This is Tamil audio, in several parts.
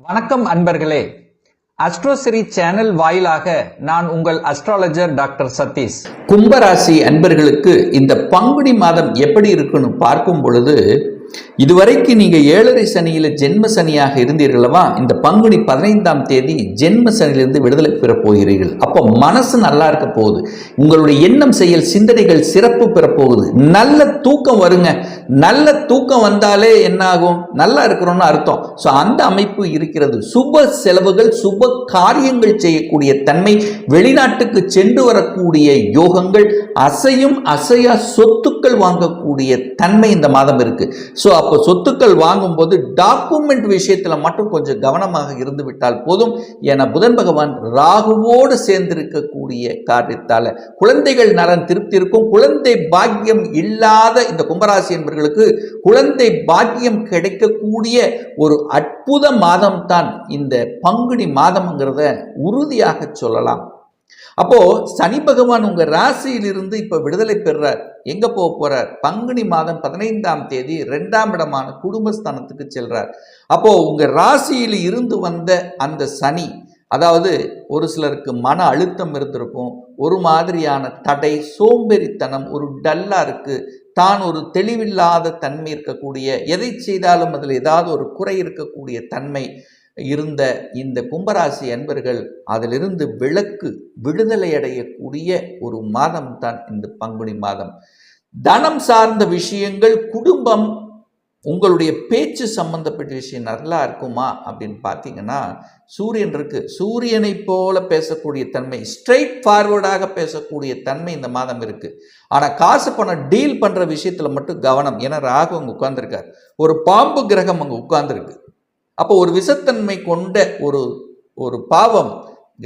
வணக்கம் அன்பர்களே. அஸ்ட்ரோசிரி சேனல் வாயிலாக நான் உங்கள் அஸ்ட்ராலஜர் டாக்டர் சதீஷ். கும்பராசி அன்பர்களுக்கு இந்த பங்குனி மாதம் எப்படி இருக்குன்னு பார்க்கும் பொழுது, இதுவரைக்கும் நீங்க 7.5 சனியில ஜென்ம சனியாக இருந்தீர்களவா, இந்த பங்குனி 15ஆம் தேதி ஜென்ம சனியிலிருந்து விடுதலை பெற போகிறீர்கள். அப்போ மனசு நல்லா இருக்க போகுது, உங்களுடைய எண்ணம் செயல் சிந்தனைகள் சிறப்பு பெற போகுது, நல்ல தூக்கம் வருங்க. நல்ல தூக்கம் வந்தாலே என்ன ஆகும், நல்லா இருக்கிறோம்னு அர்த்தம். ஸோ அந்த அமைப்பு இருக்கிறது. சுப செலவுகள், சுப காரியங்கள் செய்யக்கூடிய தன்மை, வெளிநாட்டுக்கு சென்று வரக்கூடிய யோகங்கள், அசையும் அசையா சொத்துக்கள் வாங்கக்கூடிய தன்மை இந்த மாதம் இருக்கு. ஸோ அப்போ சொத்துக்கள் வாங்கும்போது டாக்குமெண்ட் விஷயத்தில் மட்டும் கொஞ்சம் கவனமாக இருந்து விட்டால் போதும். என புதன் பகவான் ராகுவோடு சேர்ந்திருக்கக்கூடிய காரியத்தால் குழந்தைகள் நலன் திருப்தி இருக்கும். குழந்தை பாக்கியம் இல்லாத இந்த கும்பராசி என்பவர்களுக்கு குழந்தை பாக்கியம் கிடைக்கக்கூடிய ஒரு அற்புத மாதம் தான் இந்த பங்குனி மாதம்ங்கிறத உறுதியாக சொல்லலாம். அப்போ சனி பகவான் உங்க ராசியிலிருந்து இப்ப விடுதலை பெறார். எங்க போறார்? பங்குனி மாதம் 15ஆம் தேதி 2ஆம் இடமான குடும்பஸ்தானத்துக்கு செல்றார். அப்போ உங்க ராசியில் இருந்து வந்த அந்த சனி, அதாவது ஒரு சிலருக்கு மன அழுத்தம் இருந்திருக்கும், ஒரு மாதிரியான தடை, சோம்பேறித்தனம், ஒரு டல்லா இருக்கு, தான் ஒரு தெளிவில்லாத தன்மை இருக்கக்கூடிய, எதை செய்தாலும் அதில் ஏதாவது ஒரு குறை இருக்கக்கூடிய தன்மை இருந்த இந்த கும்பராசி அன்பர்கள் அதிலிருந்து விடுதலை அடையக்கூடிய ஒரு மாதம் தான் இந்த பங்குனி மாதம். தனம் சார்ந்த விஷயங்கள், குடும்பம், உங்களுடைய பேச்சு சம்பந்தப்பட்ட விஷயம் நல்லா இருக்குமா அப்படின்னு பார்த்தீங்கன்னா, சூரியன் இருக்கு. சூரியனை போல பேசக்கூடிய தன்மை, ஸ்ட்ரெயிட் ஃபார்வர்டாக பேசக்கூடிய தன்மை இந்த மாதம் இருக்கு. ஆனால் காசு பணம் டீல் பண்ற விஷயத்துல மட்டும் கவனம். ஏன்னா ராகு அங்கே உட்கார்ந்துருக்கார், ஒரு பாம்பு கிரகம் அங்கே உட்கார்ந்துருக்கு. அப்போ ஒரு விஷத்தன்மை கொண்ட ஒரு பாவம்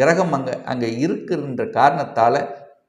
கிரகம் அங்கே இருக்குன்ற காரணத்தால்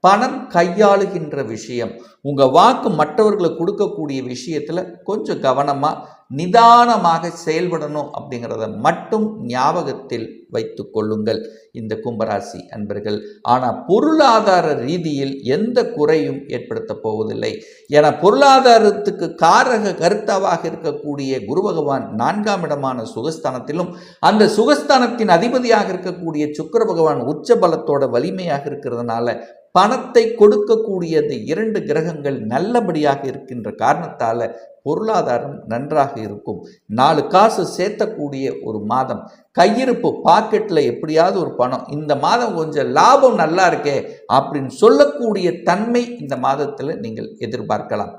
பணம் கையாளுகின்ற விஷயம், உங்கள் வாக்கு மற்றவர்களுக்கு கொடுக்கக்கூடிய விஷயத்தில் கொஞ்சம் கவனமாக நிதானமாக செயல்படணும் அப்படிங்கிறத மட்டும் ஞாபகத்தில் வைத்து கொள்ளுங்கள் இந்த கும்பராசி அன்பர்கள். ஆனால் பொருளாதார ரீதியில் எந்த குறையும் ஏற்படுத்த போவதில்லை. என பொருளாதாரத்துக்கு காரக கருத்தாவாக இருக்கக்கூடிய குரு பகவான் 4ஆம் இடமான சுகஸ்தானத்திலும், அந்த சுகஸ்தானத்தின் அதிபதியாக இருக்கக்கூடிய சுக்கிர பகவான் உச்ச பலத்தோட வலிமையாக இருக்கிறதுனால பணத்தை கொடுக்கக்கூடிய இந்த 2 கிரகங்கள் நல்லபடியாக இருக்கின்ற காரணத்தால் பொருளாதாரம் நன்றாக இருக்கும். 4 காசு சேர்த்தக்கூடிய ஒரு மாதம். கையிருப்பு, பாக்கெட்டில் எப்படியாவது ஒரு பணம், இந்த மாதம் கொஞ்சம் லாபம் நல்லா இருக்கே அப்படின்னு சொல்லக்கூடிய தன்மை இந்த மாதத்தில் நீங்கள் எதிர்பார்க்கலாம்.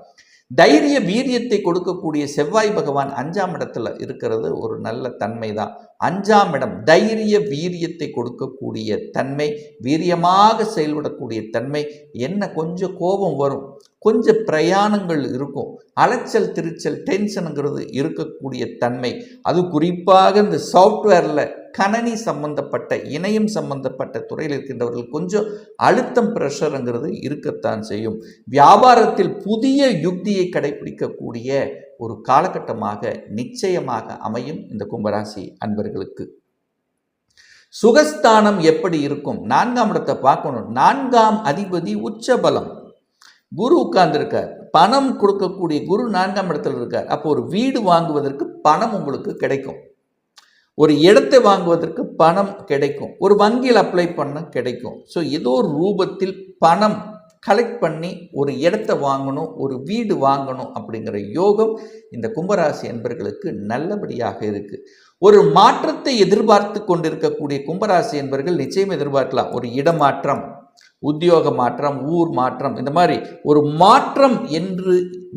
தைரிய வீரியத்தை கொடுக்கக்கூடிய செவ்வாய் பகவான் 5ஆம் இடத்துல இருக்கிறது ஒரு நல்ல தன்மை தான். 5ஆம் இடம் தைரிய வீரியத்தை கொடுக்கக்கூடிய தன்மை, வீரியமாக செயல்படக்கூடிய தன்மை. என்ன கொஞ்சம் கோபம் வரும், கொஞ்சம் பிரயாணங்கள் இருக்கும், அலைச்சல் திருச்சல் டென்ஷனுங்கிறது இருக்கக்கூடிய தன்மை. அது குறிப்பாக இந்த சாஃப்ட்வேரில் கணனி சம்பந்தப்பட்ட, இணையம் சம்பந்தப்பட்ட துறையில் இருக்கின்றவர்கள் கொஞ்சம் அழுத்தம் ப்ரெஷருங்கிறது இருக்கத்தான் செய்யும். வியாபாரத்தில் புதிய யுக்தியை கடைபிடிக்கக்கூடிய ஒரு காலகட்டமாக நிச்சயமாக அமையும் இந்த கும்பராசி அன்பர்களுக்கு. சுகஸ்தானம் எப்படி இருக்கும்? 4ஆம் இடத்தை பார்க்கணும். 4ஆம் அதிபதி உச்சபலம், குரு உட்கார்ந்துருக்கார். பணம் கொடுக்கக்கூடிய குரு 4ஆம் இடத்துல இருக்கார். அப்போ ஒரு வீடு வாங்குவதற்கு பணம் உங்களுக்கு கிடைக்கும், ஒரு இடத்தை வாங்குவதற்கு பணம் கிடைக்கும், ஒரு வங்கியில் அப்ளை பண்ண கிடைக்கும். ஸோ ஏதோ ஒரு ரூபத்தில் பணம் கலெக்ட் பண்ணி ஒரு இடத்தை வாங்கணும், ஒரு வீடு வாங்கணும் அப்படிங்கிற யோகம் இந்த கும்பராசி என்பர்களுக்கு நல்லபடியாக இருக்கு. ஒரு மாற்றத்தை எதிர்பார்த்து கொண்டிருக்கக்கூடிய கும்பராசி என்பர்கள் நிச்சயம் எதிர்பார்க்கலாம். ஒரு இடமாற்றம், உத்தியோக மாற்றம், ஊர் மாற்றம், இந்த மாதிரி ஒரு மாற்றம் என்று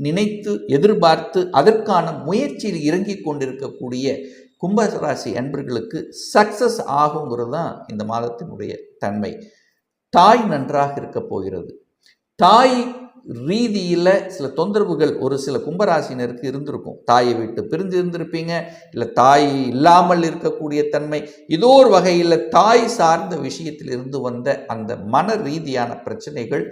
நினைத்து எதிர்பார்த்து அதற்கான முயற்சியில் இறங்கி கொண்டிருக்கக்கூடிய கும்பராசி அன்பர்களுக்கு சக்சஸ் ஆகுங்கிறது தான் இந்த மாதத்தினுடைய தன்மை. தாய் நன்றாக இருக்க போகிறது. தாய் ரீதியில் சில தொந்தரவுகள் ஒரு சில கும்பராசினருக்கு இருந்திருக்கும். தாயை விட்டு பிரிஞ்சு இருந்திருப்பீங்க, இல்லை தாய் இல்லாமல் இருக்கக்கூடிய தன்மை, ஏதோ ஒரு வகையில் தாய் சார்ந்த விஷயத்தில் இருந்து வந்த அந்த மன ரீதியான பிரச்சனைகள்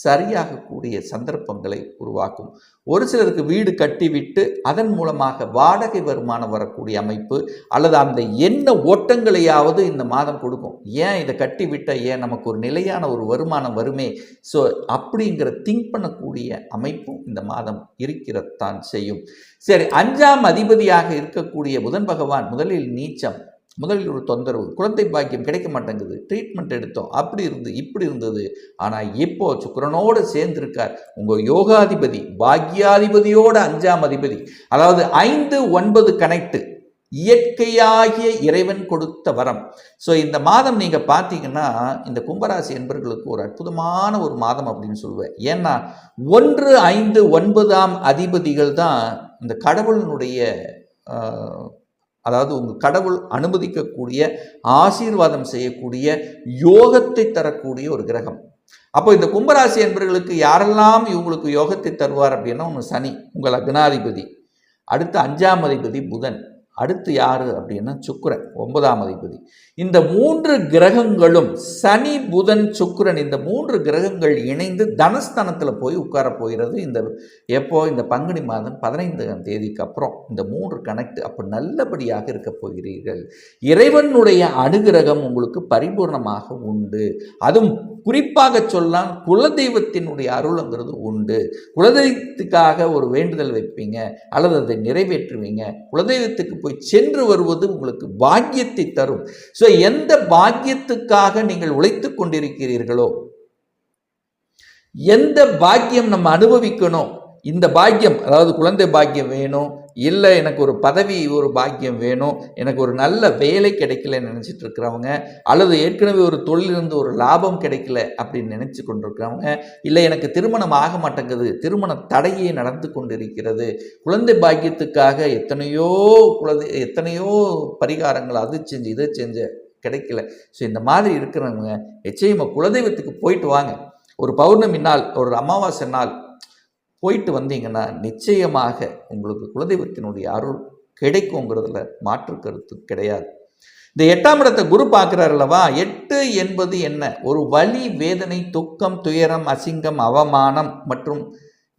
சரியாகக்கூடிய சந்தர்ப்பங்களை உருவாக்கும். ஒரு சிலருக்கு வீடு கட்டிவிட்டு அதன் மூலமாக வாடகை வருமானம் வரக்கூடிய அமைப்பு, அல்லது அந்த எண்ண ஓட்டங்களையாவது இந்த மாதம் கொடுக்கும். ஏன் இதை கட்டிவிட்ட, ஏன் நமக்கு ஒரு நிலையான ஒரு வருமானம் வருமே, ஸோ அப்படிங்கிற திங்க் பண்ணக்கூடிய அமைப்பும் இந்த மாதம் இருக்கிறதான் செய்யும். சரி, 5ஆம் அதிபதியாக இருக்கக்கூடிய புதன் பகவான் முதலில் நீச்சம், முதலில் ஒரு தொந்தரவு, குழந்தை பாக்கியம் கிடைக்க மாட்டேங்குது, ட்ரீட்மெண்ட் எடுத்தோம், அப்படி இருந்து இப்படி இருந்தது. ஆனால் இப்போ சுக்கிரனோடு சேர்ந்திருக்கார் உங்கள் யோகாதிபதி, பாக்யாதிபதியோட 5ஆம் அதிபதி. அதாவது 5, 9 கனெக்ட், இயற்கையாகிய இறைவன் கொடுத்த வரம். ஸோ இந்த மாதம் நீங்கள் பார்த்தீங்கன்னா இந்த கும்பராசி என்பர்களுக்கு ஒரு அற்புதமான ஒரு மாதம் அப்படின்னு சொல்லுவேன். ஏன்னா 1, 5, 9ஆம் அதிபதிகள் தான் இந்த கடவுளினுடைய அதாவது உங்கள் கடவுள் அனுமதிக்கக்கூடிய ஆசீர்வாதம் செய்யக்கூடிய யோகத்தை தரக்கூடிய ஒரு கிரகம். அப்போ இந்த கும்பராசி என்பவர்களுக்கு யாரெல்லாம் இவங்களுக்கு யோகத்தை தருவார் அப்படின்னா, ஒன்று சனி உங்கள் லக்னாதிபதி, அடுத்து 5ஆம் அதிபதி புதன், அடுத்து யாரு அப்படின்னா சுக்கிரன் 9ஆம் அதிபதி. இந்த 3 கிரகங்களும் சனி புதன் சுக்கிரன் இந்த 3 கிரகங்கள் இணைந்து தனஸ்தானத்தில் போய் உட்கார போகிறது. இந்த பங்குனி மாதம் 15ஆம் தேதிக்கு அப்புறம் இந்த 3 கனெக்ட் அப்போ நல்லபடியாக இருக்க போகிறீர்கள். இறைவனுடைய அனுகிரகம் உங்களுக்கு பரிபூர்ணமாக உண்டு. அதுவும் குறிப்பாக சொல்லலாம், குலதெய்வத்தினுடைய அருளுங்கிறது உண்டு. குலதெய்வத்துக்காக ஒரு வேண்டுதல் வைப்பீங்க அல்லது அதை நிறைவேற்றுவீங்க. குலதெய்வத்துக்கு போய் சென்று வருவது உங்களுக்கு பாக்கியத்தை தரும். ஸோ எந்த பாக்கியத்துக்காக நீங்கள் உழைத்து கொண்டிருக்கிறீர்களோ, எந்த பாக்கியம் நம்ம அனுபவிக்கணும், இந்த பாக்கியம் அதாவது குழந்தை பாக்கியம் வேணும், இல்லை எனக்கு ஒரு பதவி ஒரு பாக்கியம் வேணும், எனக்கு ஒரு நல்ல வேலை கிடைக்கலன்னு நினச்சிட்டு இருக்கிறவங்க, அல்லது ஏற்கனவே ஒரு தொழிலிருந்து ஒரு லாபம் கிடைக்கல அப்படின்னு நினச்சி கொண்டிருக்கிறவங்க, இல்லை எனக்கு திருமணம் ஆக மாட்டேங்குது, திருமண தடையே நடந்து கொண்டிருக்கிறது, குழந்தை பாக்கியத்துக்காக எத்தனையோ பரிகாரங்கள் அது செஞ்சு இதை செஞ்சு கிடைக்கல. ஸோ இந்த மாதிரி இருக்கிறவங்க நிச்சயமாக குலதெய்வத்துக்கு போயிட்டு வாங்க. ஒரு பௌர்ணமி நாள், ஒரு அமாவாசை நாள் போயிட்டு வந்தீங்கன்னா நிச்சயமாக உங்களுக்கு குலதெய்வத்தினுடைய அருள் கிடைக்குங்கிறதுல மாற்று கருத்து கிடையாது. இந்த 8ஆம் இடத்தை குரு பார்க்கிறார் அல்லவா. 8 என்பது என்ன? ஒரு வலி, வேதனை, துக்கம், துயரம், அசிங்கம், அவமானம் மற்றும்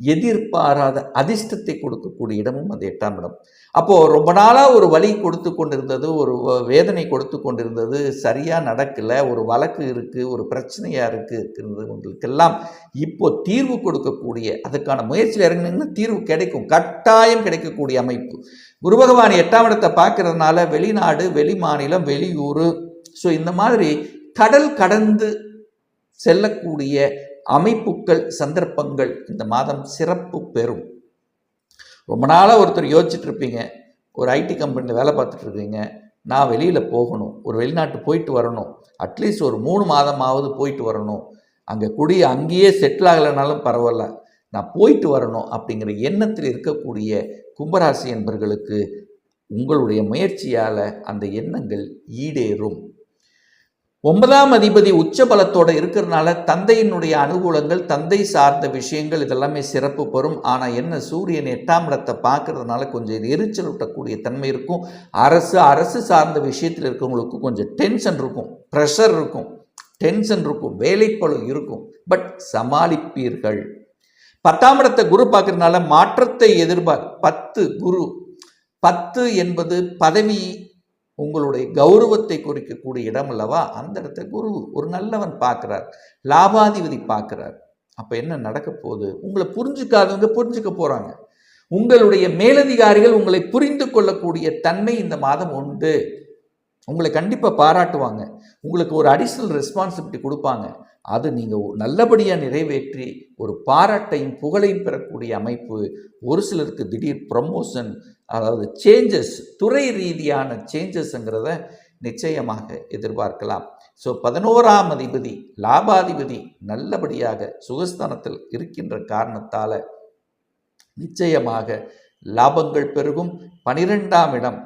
எதிர்பாராத அதிர்ஷ்டத்தை கொடுக்கக்கூடிய இடமும் அந்த 8ஆம் இடம். அப்போது ரொம்ப நாளாக ஒரு வலி கொடுத்து கொண்டிருந்தது, ஒரு வேதனை கொடுத்து கொண்டிருந்தது, சரியாக நடக்கலை, ஒரு வழக்கு இருக்குது, ஒரு பிரச்சனையாக இருக்குது, உங்களுக்கெல்லாம் இப்போ தீர்வு கொடுக்கக்கூடிய, அதுக்கான முயற்சியில் இறங்கினீங்கன்னா தீர்வு கிடைக்கும், கட்டாயம் கிடைக்கக்கூடிய அமைப்பு. குரு பகவான் 8ஆம் இடத்தை பார்க்கறதுனால வெளிநாடு, வெளி மாநிலம், வெளியூர், ஸோ இந்த மாதிரி கடல் கடந்து செல்லக்கூடிய அமைப்புகள், சந்தர்ப்பங்கள் இந்த மாதம் சிறப்பு பெறும். ரொம்ப நாளாக ஒருத்தர் யோசிச்சுட்டு இருப்பீங்க, ஒரு ஐடி கம்பெனியில் வேலை பார்த்துட்டு இருக்கீங்க, நான் வெளியில் போகணும், ஒரு வெளிநாட்டு போயிட்டு வரணும், அட்லீஸ்ட் ஒரு 3 மாதமாவது போயிட்டு வரணும், அங்கேயே செட்டில் ஆகலைனாலும் பரவாயில்ல, நான் போயிட்டு வரணும் அப்படிங்கிற எண்ணத்தில் இருக்கக்கூடிய கும்பராசி என்பவர்களுக்கு உங்களுடைய முயற்சியால் அந்த எண்ணங்கள் ஈடேறும். 9ஆம் அதிபதி உச்ச பலத்தோடு இருக்கிறதுனால தந்தையினுடைய அனுகூலங்கள், தந்தை சார்ந்த விஷயங்கள் இதெல்லாமே சிறப்பு பெறும். ஆனால் என்ன, சூரியன் 8ஆம் இடத்தை பார்க்கறதுனால கொஞ்சம் எரிச்சல் ஊட்டக்கூடிய தன்மை இருக்கும். அரசு சார்ந்த விஷயத்தில் இருக்கிறவங்களுக்கு கொஞ்சம் டென்ஷன் இருக்கும், ப்ரெஷர் இருக்கும், வேலைப்பளு இருக்கும். பட் சமாளிப்பீர்கள். 10ஆம் இடத்தை குரு பார்க்கறதுனால மாற்றத்தை 10 என்பது பதவி, உங்களுடைய கௌரவத்தை குறிக்கக்கூடிய இடம் அல்லவா. அந்த இடத்தை குரு ஒரு நல்லவன் பார்க்கிறார், லாபாதிபதி பார்க்கிறார். அப்போ என்ன நடக்க போகுது? உங்களை புரிஞ்சுக்காதவங்க புரிஞ்சுக்க போகிறாங்க. உங்களுடைய மேலதிகாரிகள் உங்களை புரிந்து கொள்ளக்கூடிய தன்மை இந்த மாதம் உண்டு. உங்களை கண்டிப்பாக பாராட்டுவாங்க, உங்களுக்கு ஒரு அடிஷ்னல் ரெஸ்பான்சிபிலிட்டி கொடுப்பாங்க. அது நீங்கள் நல்லபடியாக நிறைவேற்றி ஒரு பாராட்டையும் புகழையும் பெறக்கூடிய அமைப்பு. ஒரு சிலருக்கு திடீர் ப்ரமோஷன், அதாவது சேஞ்சஸ், துறை ரீதியான சேஞ்சஸ்ங்கிறத நிச்சயமாக எதிர்பார்க்கலாம். ஸோ 11ஆம் அதிபதி லாபாதிபதி நல்லபடியாக சுகஸ்தானத்தில் இருக்கின்ற காரணத்தால் நிச்சயமாக லாபங்கள் பெருகும். 12ஆம் இடம்,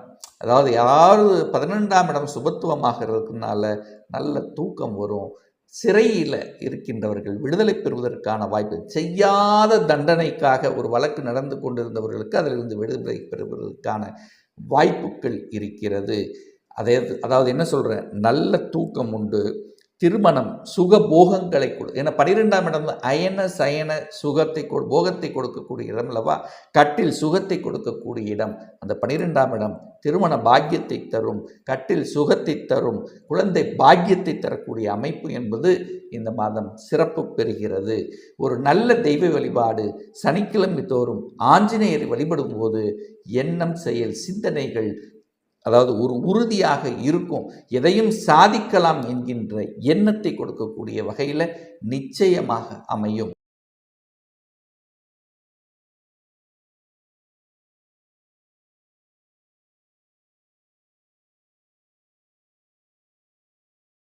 அதாவது யாராவது 12ஆம் இடம் சுபத்துவமாக இருக்கிறதுனால நல்ல தூக்கம் வரும். சிறையில் இருக்கின்றவர்கள் விடுதலை பெறுவதற்கான வாய்ப்பு, செய்யாத தண்டனைக்காக ஒரு வழக்கு நடந்து கொண்டிருந்தவர்களுக்கு அதிலிருந்து விடுதலை பெறுவதற்கான வாய்ப்புகள் இருக்கிறது. அதாவது என்ன சொல்கிறேன், நல்ல தூக்கம் உண்டு, திருமணம், சுகபோகங்களை ஏன்னா 12ஆம் இடம் அயன சயன போகத்தை கொடுக்கக்கூடிய இடம் அல்லவா. கட்டில் சுகத்தை கொடுக்கக்கூடிய இடம். அந்த 12ஆம் இடம் திருமண பாக்கியத்தை தரும், கட்டில் சுகத்தை தரும், குழந்தை பாக்கியத்தை தரக்கூடிய அமைப்பு என்பது இந்த மாதம் சிறப்பு பெறுகிறது. ஒரு நல்ல தெய்வ வழிபாடு, சனிக்கிழமை தோறும் ஆஞ்சநேயரை வழிபடும் போது எண்ணம், செயல், சிந்தனைகள் அதாவது ஒரு உறுதியாக இருக்கும், எதையும் சாதிக்கலாம் என்கின்ற எண்ணத்தை கொடுக்கக்கூடிய வகையில் நிச்சயமாக அமையும்.